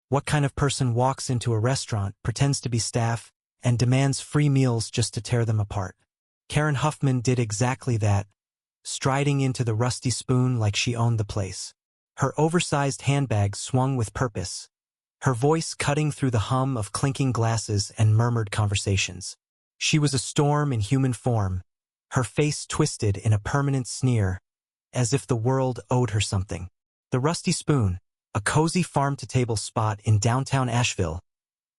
What kind of person walks into a restaurant, pretends to be staff, and demands free meals just to tear them apart? Karen Huffman did exactly that, striding into the Rusty Spoon like she owned the place. Her oversized handbag swung with purpose, her voice cutting through the hum of clinking glasses and murmured conversations. She was a storm in human form, her face twisted in a permanent sneer, as if the world owed her something. The Rusty Spoon, a cozy farm-to-table spot in downtown Asheville,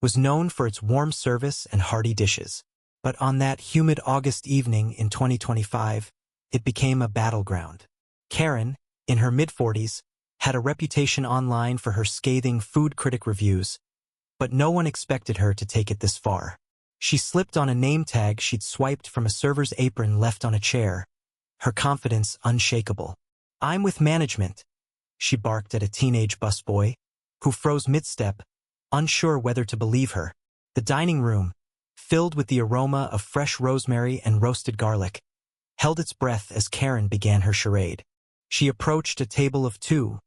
was known for its warm service and hearty dishes. But on that humid August evening in 2025, it became a battleground. Karen, in her mid-40s, had a reputation online for her scathing food critic reviews, but no one expected her to take it this far. She slipped on a name tag she'd swiped from a server's apron left on a chair, her confidence unshakable. "I'm with management," she barked at a teenage busboy, who froze mid-step, unsure whether to believe her. The dining room, filled with the aroma of fresh rosemary and roasted garlic, held its breath as Karen began her charade. She approached a table of two,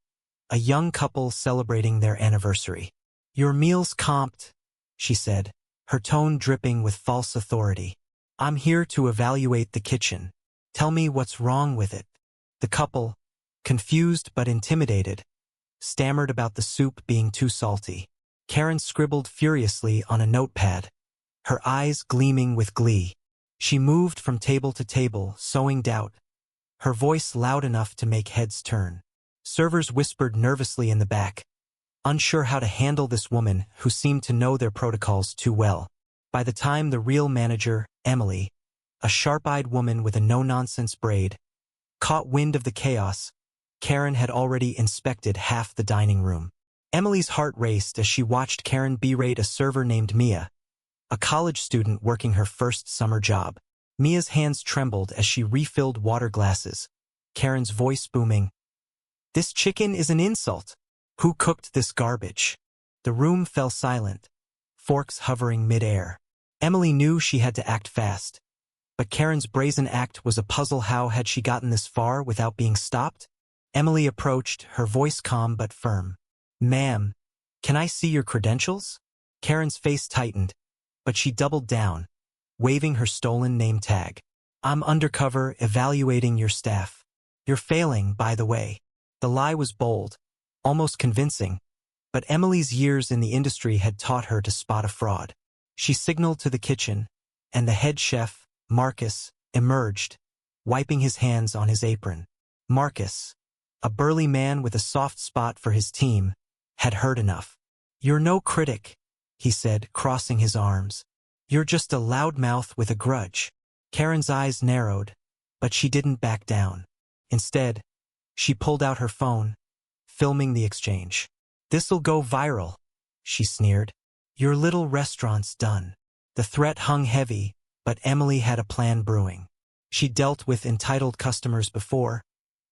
a young couple celebrating their anniversary. "Your meal's comped," she said, her tone dripping with false authority. "I'm here to evaluate the kitchen. Tell me what's wrong with it." The couple, confused but intimidated, stammered about the soup being too salty. Karen scribbled furiously on a notepad, her eyes gleaming with glee. She moved from table to table, sowing doubt, her voice loud enough to make heads turn. Servers whispered nervously in the back, unsure how to handle this woman who seemed to know their protocols too well. By the time the real manager, Emily, a sharp-eyed woman with a no-nonsense braid, caught wind of the chaos, Karen had already inspected half the dining room. Emily's heart raced as she watched Karen berate a server named Mia, a college student working her first summer job. Mia's hands trembled as she refilled water glasses, Karen's voice booming, "This chicken is an insult. Who cooked this garbage?" The room fell silent, forks hovering mid-air. Emily knew she had to act fast, but Karen's brazen act was a puzzle. How had she gotten this far without being stopped? Emily approached, her voice calm but firm. "Ma'am, can I see your credentials?" Karen's face tightened, but she doubled down, waving her stolen name tag. "I'm undercover evaluating your staff. You're failing, by the way." The lie was bold, almost convincing, but Emily's years in the industry had taught her to spot a fraud. She signaled to the kitchen, and the head chef, Marcus, emerged, wiping his hands on his apron. Marcus, a burly man with a soft spot for his team, had heard enough. "You're no critic," he said, crossing his arms. "You're just a loudmouth with a grudge." Karen's eyes narrowed, but she didn't back down. Instead, she pulled out her phone, filming the exchange. "This'll go viral," she sneered. "Your little restaurant's done." The threat hung heavy, but Emily had a plan brewing. She'd dealt with entitled customers before,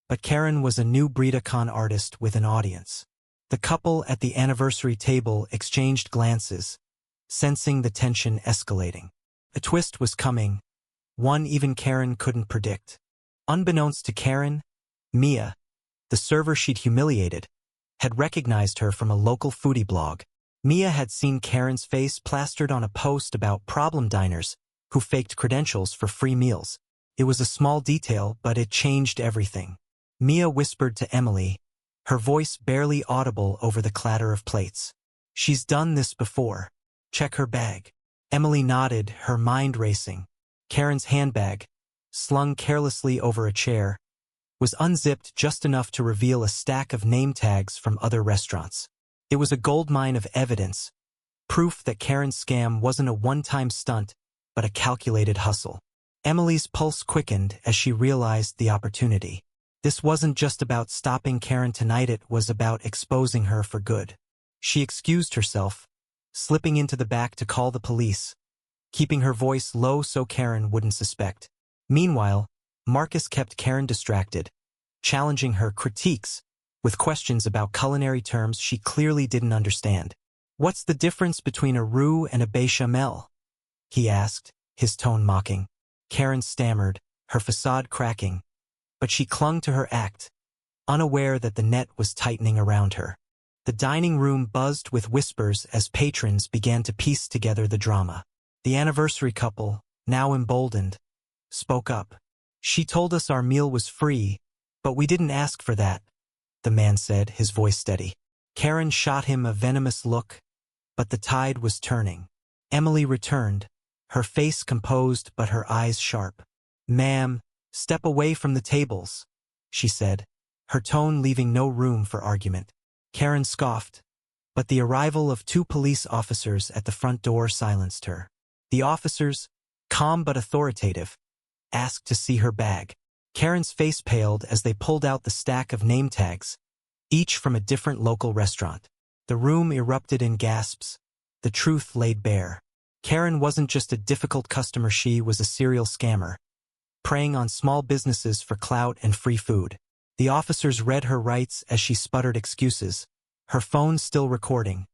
but Karen was a new breed of con artist with an audience. The couple at the anniversary table exchanged glances, sensing the tension escalating. A twist was coming, one even Karen couldn't predict. Unbeknownst to Karen, Mia, the server she'd humiliated, had recognized her from a local foodie blog. Mia had seen Karen's face plastered on a post about problem diners who faked credentials for free meals. It was a small detail, but it changed everything. Mia whispered to Emily, her voice barely audible over the clatter of plates. "She's done this before. Check her bag." Emily nodded, her mind racing. Karen's handbag, slung carelessly over a chair, was unzipped just enough to reveal a stack of name tags from other restaurants. It was a goldmine of evidence, proof that Karen's scam wasn't a one-time stunt, but a calculated hustle. Emily's pulse quickened as she realized the opportunity. This wasn't just about stopping Karen tonight, it was about exposing her for good. She excused herself, slipping into the back to call the police, keeping her voice low so Karen wouldn't suspect. Meanwhile, Marcus kept Karen distracted, challenging her critiques with questions about culinary terms she clearly didn't understand. "What's the difference between a roux and a bechamel?" he asked, his tone mocking. Karen stammered, her facade cracking, but she clung to her act, unaware that the net was tightening around her. The dining room buzzed with whispers as patrons began to piece together the drama. The anniversary couple, now emboldened, spoke up. "She told us our meal was free, but we didn't ask for that," the man said, his voice steady. Karen shot him a venomous look, but the tide was turning. Emily returned, her face composed but her eyes sharp. "Ma'am, step away from the tables," she said, her tone leaving no room for argument. Karen scoffed, but the arrival of 2 police officers at the front door silenced her. The officers, calm but authoritative, asked to see her bag. Karen's face paled as they pulled out the stack of name tags, each from a different local restaurant. The room erupted in gasps. The truth laid bare. Karen wasn't just a difficult customer, she was a serial scammer, preying on small businesses for clout and free food. The officers read her rights as she sputtered excuses, her phone still recording,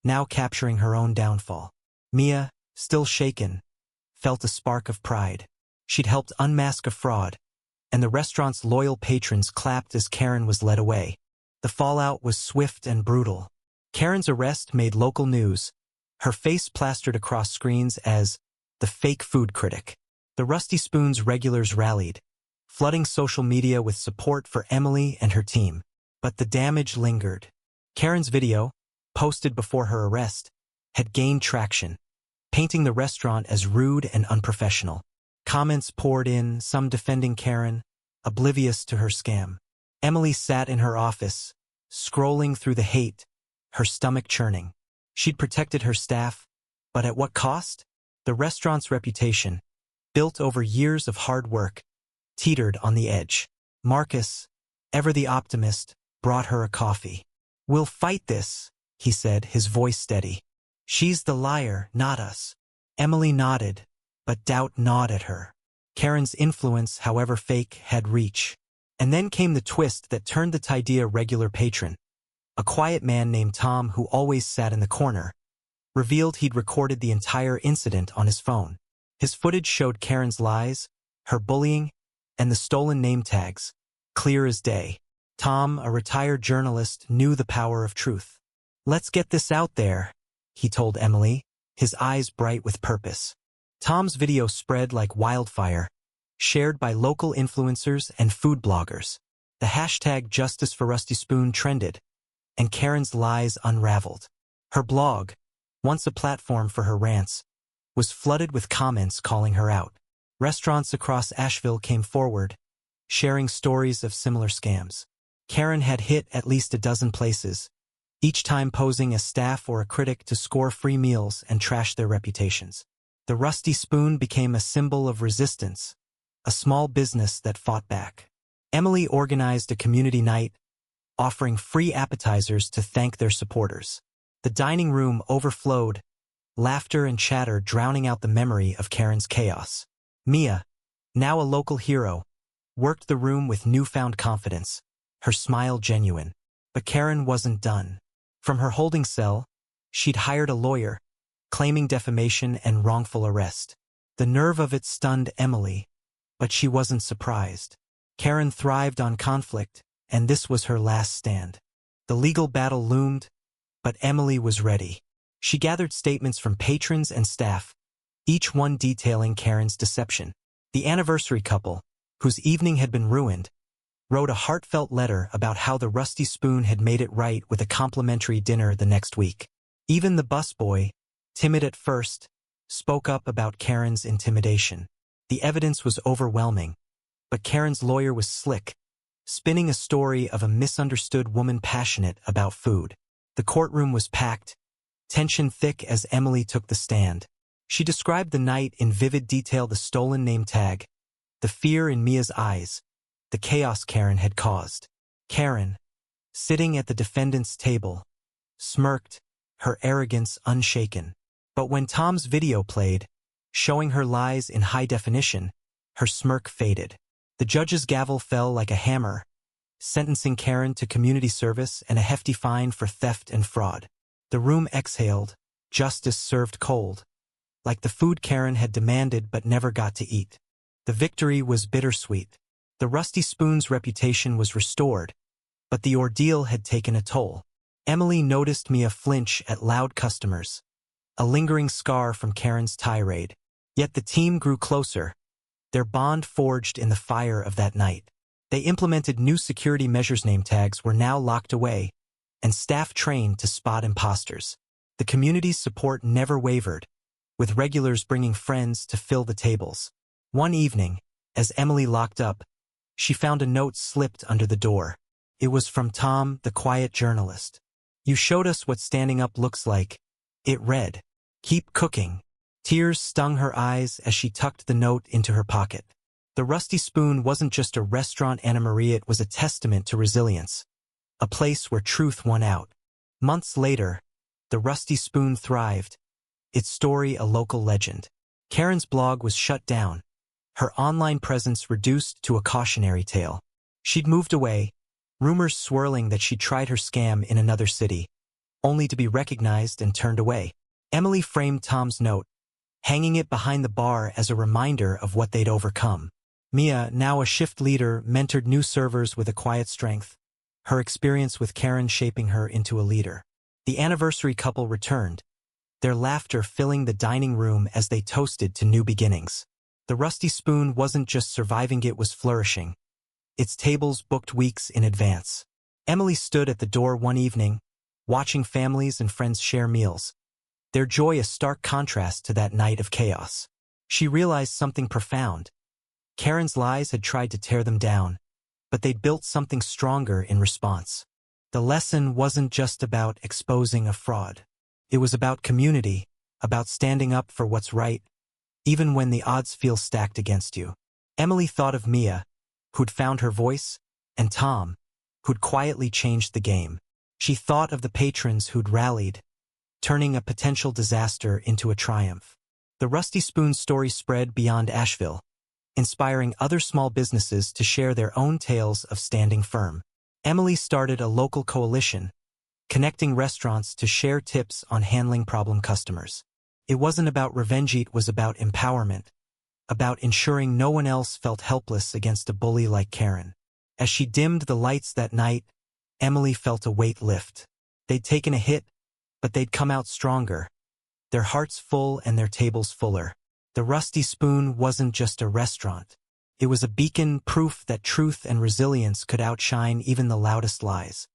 now capturing her own downfall. Mia, still shaken, felt a spark of pride. She'd helped unmask a fraud, and the restaurant's loyal patrons clapped as Karen was led away. The fallout was swift and brutal. Karen's arrest made local news, her face plastered across screens as the fake food critic. The Rusty Spoon's regulars rallied, flooding social media with support for Emily and her team. But the damage lingered. Karen's video, posted before her arrest, had gained traction, painting the restaurant as rude and unprofessional. Comments poured in, some defending Karen, oblivious to her scam. Emily sat in her office, scrolling through the hate, her stomach churning. She'd protected her staff, but at what cost? The restaurant's reputation, built over years of hard work, teetered on the edge. Marcus, ever the optimist, brought her a coffee. "We'll fight this," he said, his voice steady. "She's the liar, not us." Emily nodded, but doubt gnawed at her. Karen's influence, however fake, had reach. And then came the twist that turned the tide. A regular patron, a quiet man named Tom who always sat in the corner, revealed he'd recorded the entire incident on his phone. His footage showed Karen's lies, her bullying, and the stolen name tags, clear as day. Tom, a retired journalist, knew the power of truth. "Let's get this out there," he told Emily, his eyes bright with purpose. Tom's video spread like wildfire, shared by local influencers and food bloggers. The hashtag Justice for Rusty Spoon trended, and Karen's lies unraveled. Her blog, once a platform for her rants, was flooded with comments calling her out. Restaurants across Asheville came forward, sharing stories of similar scams. Karen had hit at least a dozen places, each time posing as staff or a critic to score free meals and trash their reputations. The Rusty Spoon became a symbol of resistance, a small business that fought back. Emily organized a community night, offering free appetizers to thank their supporters. The dining room overflowed, laughter and chatter drowning out the memory of Karen's chaos. Mia, now a local hero, worked the room with newfound confidence, her smile genuine. But Karen wasn't done. From her holding cell, she'd hired a lawyer, claiming defamation and wrongful arrest. The nerve of it stunned Emily, but she wasn't surprised. Karen thrived on conflict, and this was her last stand. The legal battle loomed, but Emily was ready. She gathered statements from patrons and staff, each one detailing Karen's deception. The anniversary couple, whose evening had been ruined, wrote a heartfelt letter about how the Rusty Spoon had made it right with a complimentary dinner the next week. Even the busboy, timid at first, spoke up about Karen's intimidation. The evidence was overwhelming, but Karen's lawyer was slick, spinning a story of a misunderstood woman passionate about food. The courtroom was packed, tension thick as Emily took the stand. She described the night in vivid detail: the stolen name tag, the fear in Mia's eyes, the chaos Karen had caused. Karen, sitting at the defendant's table, smirked, her arrogance unshaken. But when Tom's video played, showing her lies in high definition, her smirk faded. The judge's gavel fell like a hammer, sentencing Karen to community service and a hefty fine for theft and fraud. The room exhaled, justice served cold, like the food Karen had demanded but never got to eat. The victory was bittersweet. The Rusty Spoon's reputation was restored, but the ordeal had taken a toll. Emily noticed Mia flinch at loud customers, a lingering scar from Karen's tirade. Yet the team grew closer, their bond forged in the fire of that night. They implemented new security measures. Name tags were now locked away, and staff trained to spot imposters. The community's support never wavered, with regulars bringing friends to fill the tables. One evening, as Emily locked up, she found a note slipped under the door. It was from Tom, the quiet journalist. "You showed us what standing up looks like," it read. "Keep cooking." Tears stung her eyes as she tucked the note into her pocket. The Rusty Spoon wasn't just a restaurant, Anna Maria, it was a testament to resilience, a place where truth won out. Months later, the Rusty Spoon thrived, its story a local legend. Karen's blog was shut down, her online presence reduced to a cautionary tale. She'd moved away, rumors swirling that she'd tried her scam in another city, only to be recognized and turned away. Emily framed Tom's note, hanging it behind the bar as a reminder of what they'd overcome. Mia, now a shift leader, mentored new servers with a quiet strength, her experience with Karen shaping her into a leader. The anniversary couple returned, their laughter filling the dining room as they toasted to new beginnings. The Rusty Spoon wasn't just surviving, it was flourishing, its tables booked weeks in advance. Emily stood at the door one evening, watching families and friends share meals, their joy a stark contrast to that night of chaos. She realized something profound. Karen's lies had tried to tear them down, but they'd built something stronger in response. The lesson wasn't just about exposing a fraud. It was about community, about standing up for what's right, even when the odds feel stacked against you. Emily thought of Mia, who'd found her voice, and Tom, who'd quietly changed the game. She thought of the patrons who'd rallied, turning a potential disaster into a triumph. The Rusty Spoon story spread beyond Asheville, inspiring other small businesses to share their own tales of standing firm. Emily started a local coalition, connecting restaurants to share tips on handling problem customers. It wasn't about revenge, it was about empowerment, about ensuring no one else felt helpless against a bully like Karen. As she dimmed the lights that night, Emily felt a weight lift. They'd taken a hit, but they'd come out stronger, their hearts full and their tables fuller. The Rusty Spoon wasn't just a restaurant. It was a beacon, proof that truth and resilience could outshine even the loudest lies.